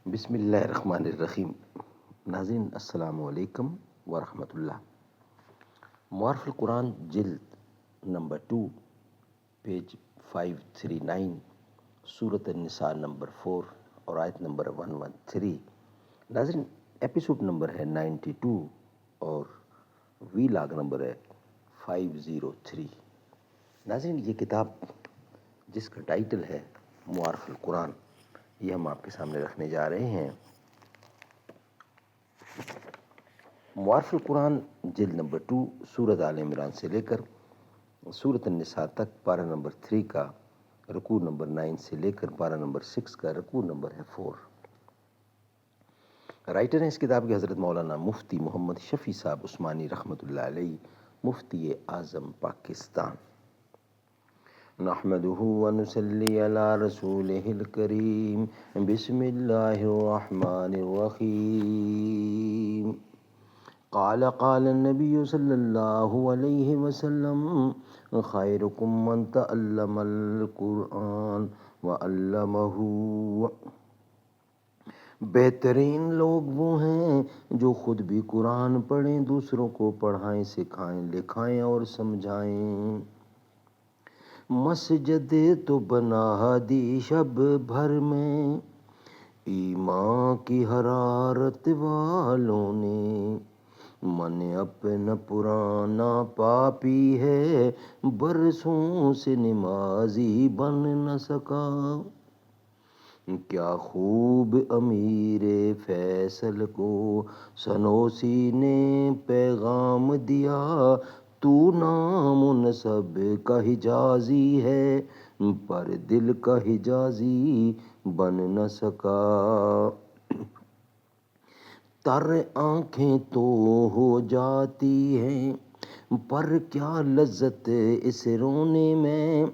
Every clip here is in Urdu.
بسم اللہ الرحمن الرحیم۔ ناظرین السلام علیکم ورحمۃ اللہ۔ معارف القرآن جلد نمبر 2 پیج 539، سورۃ النساء نمبر 4 اور آیت نمبر 113۔ ناظرین ایپیسوڈ نمبر ہے 92 اور وی لاگ نمبر ہے 503۔ ناظرین یہ کتاب جس کا ٹائٹل ہے معارف القرآن، یہ ہم آپ کے سامنے رکھنے جا رہے ہیں۔ معارف القرآن جلد نمبر 2 سورۃ آل عمران سے لے کر سورۃ النساء تک پارہ نمبر 3 کا رکوع نمبر 9 سے لے کر پارہ نمبر 6 کا رکوع نمبر ہے 4۔ رائٹر ہیں اس کتاب کے حضرت مولانا مفتی محمد شفیع صاحب عثمانی رحمۃ اللہ علیہ، مفتی اعظم پاکستان۔ نحمده ونصلي على رسوله الكريم بسم الله الرحمن الرحيم۔ قال النبي صلى الله عليه وسلم خيركم من تعلم القرآن وعلمه۔ بہترین لوگ وہ ہیں جو خود بھی قرآن پڑھیں، دوسروں کو پڑھائیں، سکھائیں، لکھائیں اور سمجھائیں۔ مسجد تو بنا دی شب بھر میں ایمان کی حرارت والوں نے، من اپنا پرانا پاپی ہے برسوں سے نمازی بن نہ سکا۔ کیا خوب امیر فیصل کو سنوسی نے پیغام دیا، تو نام نسب کا حجازی ہے پر دل کا حجازی بن نہ سکا۔ تر آنکھیں تو ہو جاتی ہیں پر کیا لذت اس رونے میں،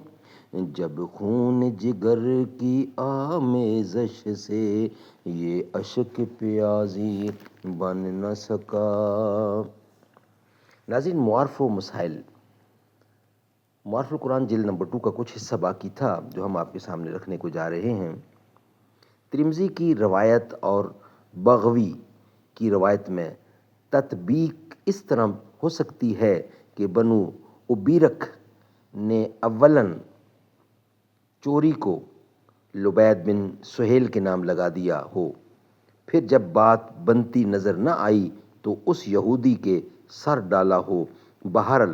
جب خون جگر کی آمیزش سے یہ اشک پیازی بن نہ سکا۔ ناظرین معارف و مسائل، معارف القرآن جلد نمبر 2 کا کچھ حصہ باقی تھا جو ہم آپ کے سامنے رکھنے کو جا رہے ہیں۔ ترمذی کی روایت اور بغوی کی روایت میں تطبیق اس طرح ہو سکتی ہے کہ بنو ابیرک نے اولاً چوری کو لبید بن سہیل کے نام لگا دیا ہو، پھر جب بات بنتی نظر نہ آئی تو اس یہودی کے سر ڈالا ہو۔ بہرحال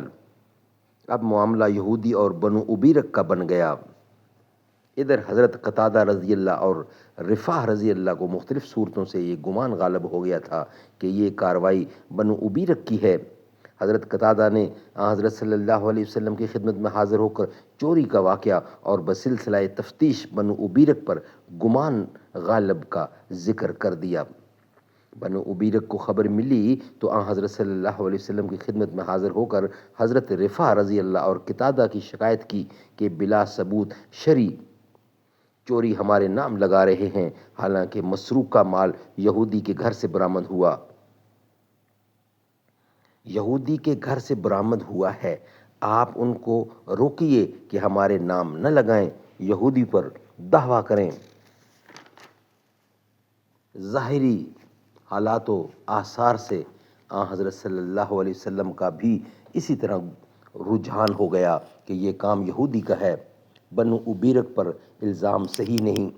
اب معاملہ یہودی اور بنو ابیرک کا بن گیا۔ ادھر حضرت قتادہ رضی اللہ اور رفاع رضی اللہ کو مختلف صورتوں سے یہ گمان غالب ہو گیا تھا کہ یہ کاروائی بنو ابیرک کی ہے۔ حضرت قتادہ نے حضرت صلی اللہ علیہ وسلم کی خدمت میں حاضر ہو کر چوری کا واقعہ اور بسلسلہ تفتیش بنو ابیرک پر گمان غالب کا ذکر کر دیا۔ بنو ابیرک کو خبر ملی تو حضرت صلی اللہ علیہ وسلم کی خدمت میں حاضر ہو کر حضرت رفاع رضی اللہ اور قتادہ کی شکایت کی کہ بلا ثبوت شرعی چوری ہمارے نام لگا رہے ہیں، حالانکہ مسروقہ مال یہودی کے گھر سے برآمد ہوا ہے۔ آپ ان کو روکیے کہ ہمارے نام نہ لگائیں، یہودی پر دعویٰ کریں۔ ظاہری حالات و آثار سے حضرت صلی اللہ علیہ وسلم کا بھی اسی طرح رجحان ہو گیا کہ یہ کام یہودی کا ہے، بنو ابیرک پر الزام صحیح نہیں۔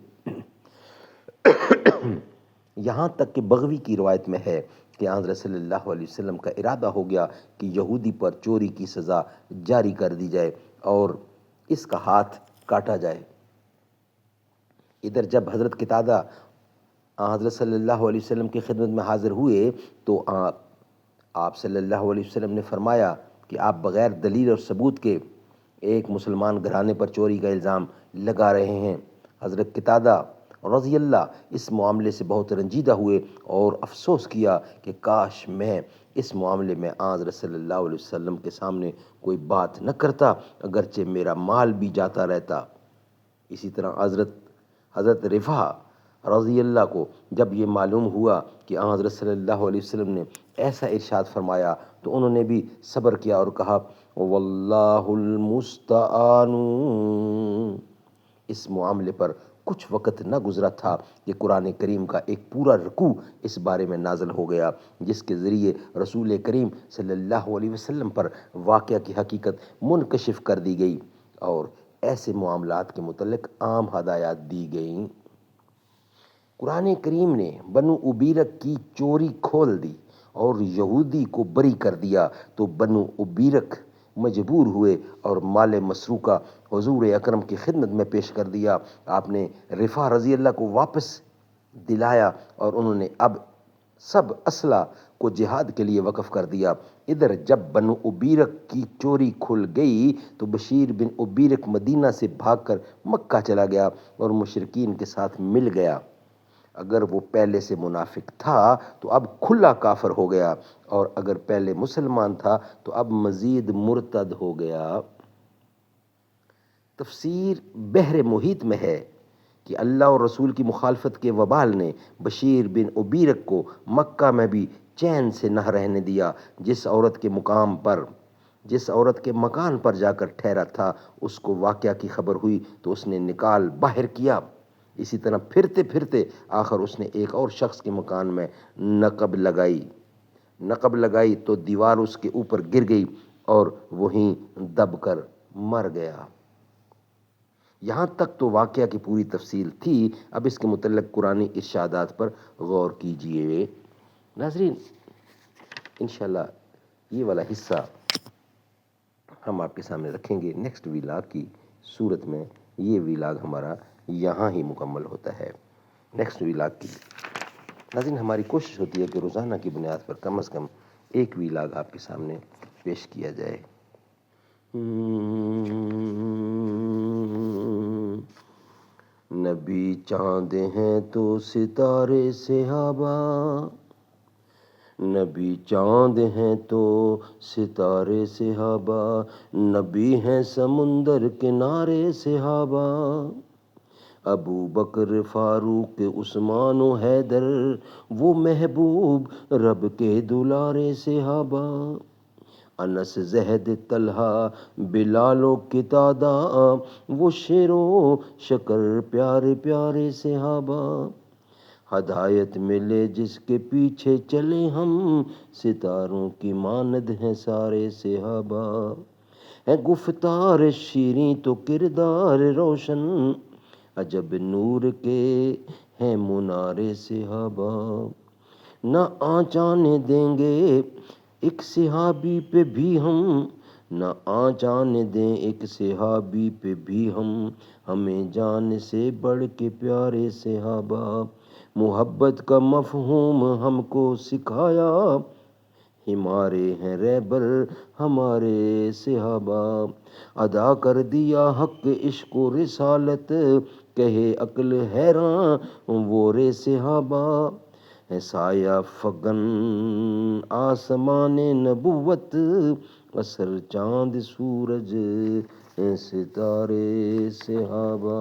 یہاں تک کہ بغوی کی روایت میں ہے کہ حضرت صلی اللہ علیہ وسلم کا ارادہ ہو گیا کہ یہودی پر چوری کی سزا جاری کر دی جائے اور اس کا ہاتھ کاٹا جائے۔ ادھر جب حضرت قتادہ حضرت صلی اللہ علیہ وسلم کی خدمت میں حاضر ہوئے تو آپ صلی اللہ علیہ وسلم نے فرمایا کہ آپ بغیر دلیل اور ثبوت کے ایک مسلمان گھرانے پر چوری کا الزام لگا رہے ہیں۔ حضرت قتادہ رضی اللہ اس معاملے سے بہت رنجیدہ ہوئے اور افسوس کیا کہ کاش میں اس معاملے میں حضرت صلی اللہ علیہ وسلم کے سامنے کوئی بات نہ کرتا، اگرچہ میرا مال بھی جاتا رہتا۔ اسی طرح حضرت رفاع رضی اللہ کو جب یہ معلوم ہوا کہ حضرت صلی اللہ علیہ وسلم نے ایسا ارشاد فرمایا تو انہوں نے بھی صبر کیا اور کہا واللہ المستعان۔ اس معاملے پر کچھ وقت نہ گزرا تھا کہ قرآن کریم کا ایک پورا رکوع اس بارے میں نازل ہو گیا، جس کے ذریعے رسول کریم صلی اللہ علیہ وسلم پر واقعہ کی حقیقت منکشف کر دی گئی اور ایسے معاملات کے متعلق عام ہدایات دی گئیں۔ قرآن کریم نے بنو ابیرک کی چوری کھول دی اور یہودی کو بری کر دیا تو بنو ابیرک مجبور ہوئے اور مال مسروقہ حضور اکرم کی خدمت میں پیش کر دیا۔ آپ نے رفاع رضی اللہ کو واپس دلایا اور انہوں نے اب سب اسلحہ کو جہاد کے لیے وقف کر دیا۔ ادھر جب بنو ابیرک کی چوری کھل گئی تو بشیر بن ابیرک مدینہ سے بھاگ کر مکہ چلا گیا اور مشرکین کے ساتھ مل گیا۔ اگر وہ پہلے سے منافق تھا تو اب کھلا کافر ہو گیا، اور اگر پہلے مسلمان تھا تو اب مزید مرتد ہو گیا۔ تفسیر بحر محیط میں ہے کہ اللہ اور رسول کی مخالفت کے وبال نے بشیر بن ابیرک کو مکہ میں بھی چین سے نہ رہنے دیا۔ جس عورت کے مکان پر جا کر ٹھہرا تھا اس کو واقعہ کی خبر ہوئی تو اس نے نکال باہر کیا۔ اسی طرح پھرتے پھرتے آخر اس نے ایک اور شخص کے مکان میں نقب لگائی تو دیوار اس کے اوپر گر گئی اور وہیں دب کر مر گیا۔ یہاں تک تو واقعہ کی پوری تفصیل تھی۔ اب اس کے متعلق قرآنی ارشادات پر غور کیجئے۔ ناظرین، انشاءاللہ یہ والا حصہ ہم آپ کے سامنے رکھیں گے نیکسٹ ویلاگ کی صورت میں۔ یہ ویلاگ ہمارا یہاں ہی مکمل ہوتا ہے۔ نیکسٹ ویلاگ کی ناظرین ہماری کوشش ہوتی ہے کہ روزانہ کی بنیاد پر کم از کم ایک ویلاگ آپ کے سامنے پیش کیا جائے۔ نبی چاند ہیں تو ستارے صحابہ، نبی چاند ہیں تو ستارے صحابہ، نبی ہیں سمندر کنارے صحابہ، ابو بکر فاروق عثمان و حیدر وہ محبوب رب کے دلارے صحابہ، انس زہد طلحہ بلال و قتادہ وہ شیر و شکر پیارے پیارے صحابہ، ہدایت ملے جس کے پیچھے چلے ہم، ستاروں کی مانند ہیں سارے صحابہ، ہے گفتار شیریں تو کردار روشن، عجب نور کے ہیں منارے صحابہ، نہ آنچ آنے دیں گے ایک صحابی پہ بھی ہم، نہ آنچ آنے دیں ایک صحابی پہ بھی ہم، ہمیں جان سے بڑھ کے پیارے صحابہ، محبت کا مفہوم ہم کو سکھایا، ہمارے ہیں رہبر ہمارے صحابہ، ادا کر دیا حق عشق و رسالت، کہے عقل حیراں وہ رے صحابہ، ہے سایہ فگن آسمان نبوت، اثر چاند سورج ستارے صحابہ۔